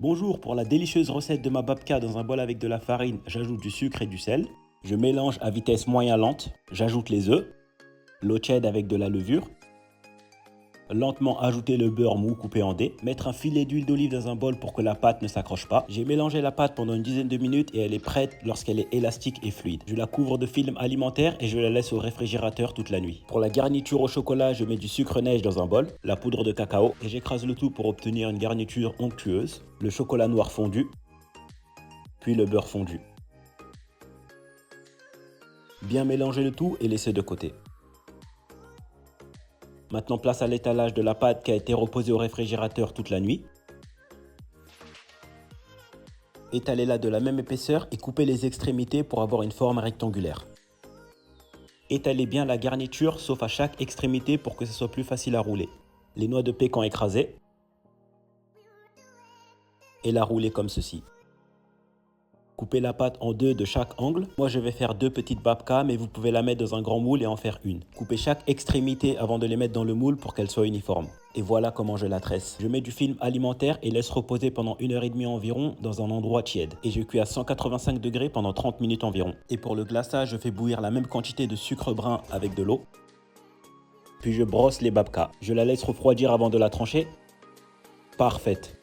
Bonjour, pour la délicieuse recette de ma babka dans un bol avec de la farine, j'ajoute du sucre et du sel. Je mélange à vitesse moyen-lente, j'ajoute les œufs, l'eau tiède avec de la levure. Lentement ajouter le beurre mou coupé en dés. Mettre un filet d'huile d'olive dans un bol pour que la pâte ne s'accroche pas. J'ai mélangé la pâte pendant une dizaine de minutes et elle est prête lorsqu'elle est élastique et fluide. Je la couvre de film alimentaire et je la laisse au réfrigérateur toute la nuit. Pour la garniture au chocolat, je mets du sucre neige dans un bol, la poudre de cacao et j'écrase le tout pour obtenir une garniture onctueuse. Le chocolat noir fondu, puis le beurre fondu. Bien mélanger le tout et laisser de côté. Maintenant, place à l'étalage de la pâte qui a été reposée au réfrigérateur toute la nuit. Étalez-la de la même épaisseur et coupez les extrémités pour avoir une forme rectangulaire. Étalez bien la garniture sauf à chaque extrémité pour que ce soit plus facile à rouler. Les noix de pécan écrasées et la rouler comme ceci. Coupez la pâte en deux de chaque angle. Moi, je vais faire deux petites babkas, mais vous pouvez la mettre dans un grand moule et en faire une. Coupez chaque extrémité avant de les mettre dans le moule pour qu'elles soient uniformes. Et voilà comment je la tresse. Je mets du film alimentaire et laisse reposer pendant 1h30 environ dans un endroit tiède. Et je cuis à 185 degrés pendant 30 minutes environ. Et pour le glaçage, je fais bouillir la même quantité de sucre brun avec de l'eau. Puis je brosse les babkas. Je la laisse refroidir avant de la trancher. Parfaite.